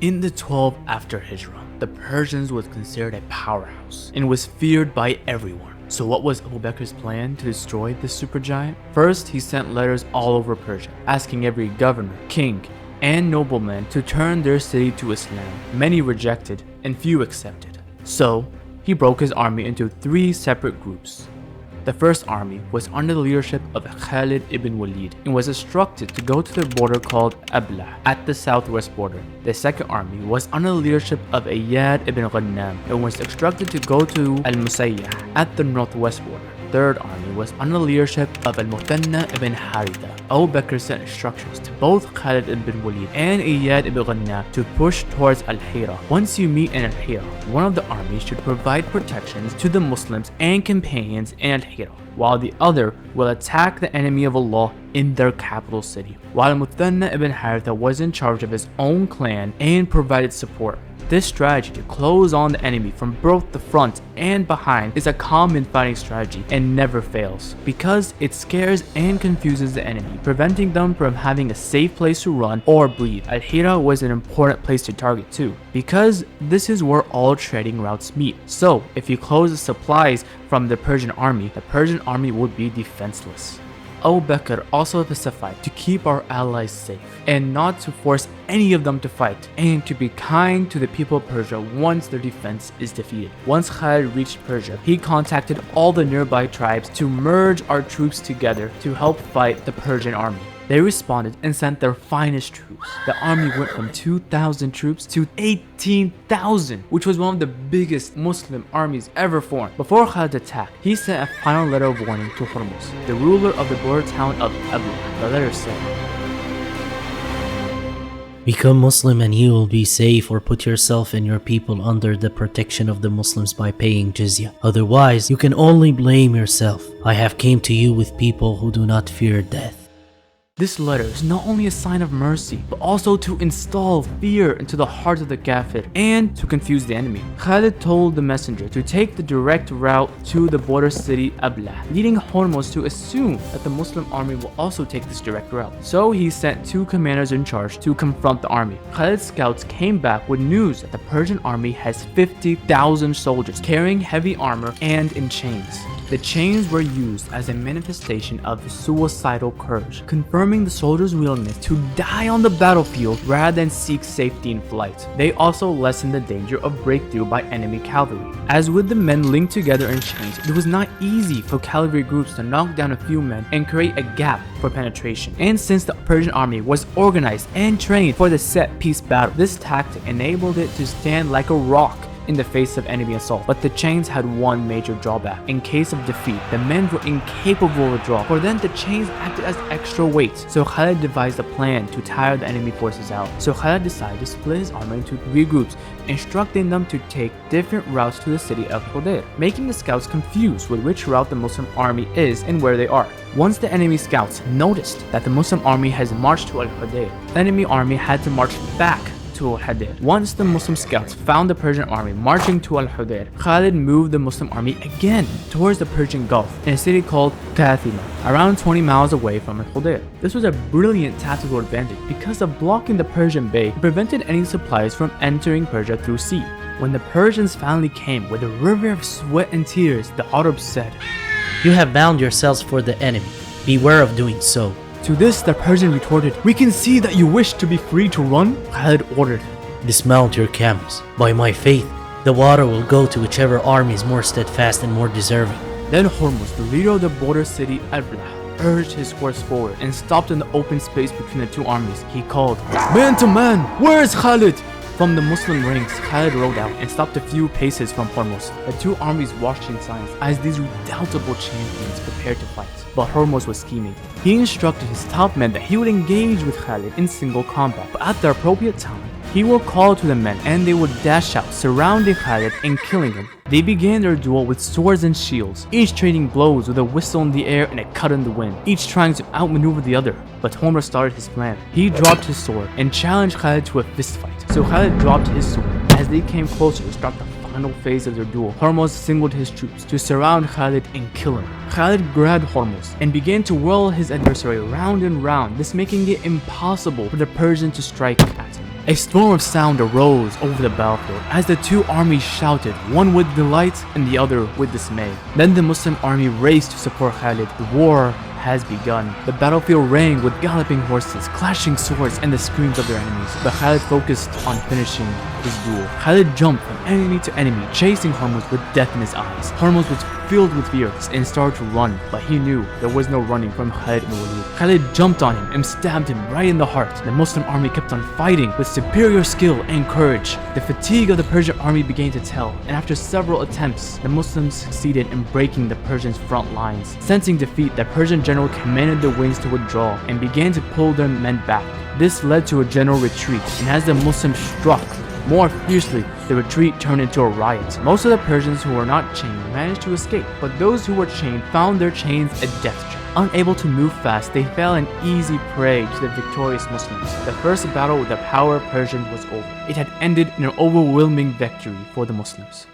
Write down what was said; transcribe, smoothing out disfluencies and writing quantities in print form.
In the 12 after Hijrah, the Persians was considered a powerhouse and was feared by everyone. So what was Abu Bakr's plan to destroy this supergiant? First, he sent letters all over Persia, asking every governor, king, and nobleman to turn their city to Islam. Many rejected and few accepted. So, he broke his army into 3 separate groups. The first army was under the leadership of Khalid ibn Walid and was instructed to go to the border called Ablah at the southwest border. The second army was under the leadership of Iyad ibn Ghannam and was instructed to go to Al-Musayyah at the northwest border. Third army was under the leadership of Al-Muthanna ibn Haritha. Abu Bakr sent instructions to both Khalid ibn Walid and Iyad ibn Ghannam to push towards Al-Hira. Once you meet in Al-Hira, one of the armies should provide protections to the Muslims and companions in Al-Hira, while the other will attack the enemy of Allah in their capital city, while Al-Muthanna ibn Haritha was in charge of his own clan and provided support. This strategy to close on the enemy from both the front and behind is a common fighting strategy and never fails, because it scares and confuses the enemy, preventing them from having a safe place to run or breathe. Al-Hira was an important place to target too, because this is where all trading routes meet. So if you close the supplies from the Persian army would be defenseless. Abu Bakr also specified to keep our allies safe and not to force any of them to fight, and to be kind to the people of Persia once their defense is defeated. Once Khalid reached Persia, he contacted all the nearby tribes to merge our troops together to help fight the Persian army. They responded and sent their finest troops. The army went from 2,000 troops to 18,000, which was one of the biggest Muslim armies ever formed. Before Khalid's attack, he sent a final letter of warning to Hormuz, the ruler of the border town of Ablah. The letter said, "Become Muslim and you will be safe, or put yourself and your people under the protection of the Muslims by paying jizya. Otherwise, you can only blame yourself. I have came to you with people who do not fear death." This letter is not only a sign of mercy, but also to install fear into the hearts of the Kafir and to confuse the enemy. Khalid told the messenger to take the direct route to the border city Ablah, leading Hormuz to assume that the Muslim army will also take this direct route. So he sent 2 commanders in charge to confront the army. Khalid's scouts came back with news that the Persian army has 50,000 soldiers carrying heavy armor and in chains. The chains were used as a manifestation of the suicidal courage, confirming the soldiers' willingness to die on the battlefield rather than seek safety in flight. They also lessened the danger of breakthrough by enemy cavalry. As with the men linked together in chains, it was not easy for cavalry groups to knock down a few men and create a gap for penetration. And since the Persian army was organized and trained for the set-piece battle, this tactic enabled it to stand like a rock in the face of enemy assault. But the chains had one major drawback. In case of defeat, the men were incapable of withdrawal. For them, the chains acted as extra weight. So Khalid devised a plan to tire the enemy forces out. So Khalid decided to split his army into 3 groups, instructing them to take different routes to the city of Hudair, making the scouts confused with which route the Muslim army is and where they are. Once the enemy scouts noticed that the Muslim army has marched to Al-Hudair, the enemy army had to march back to Al-Hudair. Once the Muslim scouts found the Persian army marching to Al-Hudair, Khalid moved the Muslim army again towards the Persian Gulf in a city called Kathima, around 20 miles away from Al-Hudair. This was a brilliant tactical advantage because of blocking the Persian Bay. It prevented any supplies from entering Persia through sea. When the Persians finally came with a river of sweat and tears, the Arabs said, "You have bound yourselves for the enemy. Beware of doing so." To this, the Persian retorted, "We can see that you wish to be free to run." Khalid ordered, "Dismount your camels. By my faith, the water will go to whichever army is more steadfast and more deserving." Then Hormuz, the leader of the border city Ablah, urged his horse forward and stopped in the open space between the 2 armies. He called, "Man to man, where is Khalid?" From the Muslim ranks, Khalid rode out and stopped a few paces from Hormuz. The 2 armies watched in silence as these redoubtable champions prepared to fight. But Hormuz was scheming. He instructed his top men that he would engage with Khalid in single combat, but at the appropriate time, he will call to the men and they would dash out, surrounding Khalid and killing him. They began their duel with swords and shields, each trading blows with a whistle in the air and a cut in the wind, each trying to outmaneuver the other. But Hormuz started his plan. He dropped his sword and challenged Khalid to a fistfight. So Khalid dropped his sword. As they came closer to start the final phase of their duel, Hormuz singled his troops to surround Khalid and kill him. Khalid grabbed Hormuz and began to whirl his adversary round and round, this making it impossible for the Persian to strike at him. A storm of sound arose over the battlefield as the two armies shouted, one with delight and the other with dismay. Then the Muslim army raced to support Khalid. The war has begun. The battlefield rang with galloping horses, clashing swords, and the screams of their enemies. But Khalid focused on finishing his duel. Khalid jumped from enemy to enemy, chasing Hormuz with death in his eyes. Hormuz was filled with fear and started to run, but he knew there was no running from Khalid ibn Walid. Khalid jumped on him and stabbed him right in the heart. The Muslim army kept on fighting with superior skill and courage. The fatigue of the Persian army began to tell, and after several attempts, the Muslims succeeded in breaking the Persians' front lines. Sensing defeat, the Persian general commanded the wings to withdraw and began to pull their men back. This led to a general retreat, and as the Muslims struck more fiercely, the retreat turned into a riot. Most of the Persians who were not chained managed to escape, but those who were chained found their chains a death trap. Unable to move fast, they fell an easy prey to the victorious Muslims. The first battle with the power Persians was over. It had ended in an overwhelming victory for the Muslims.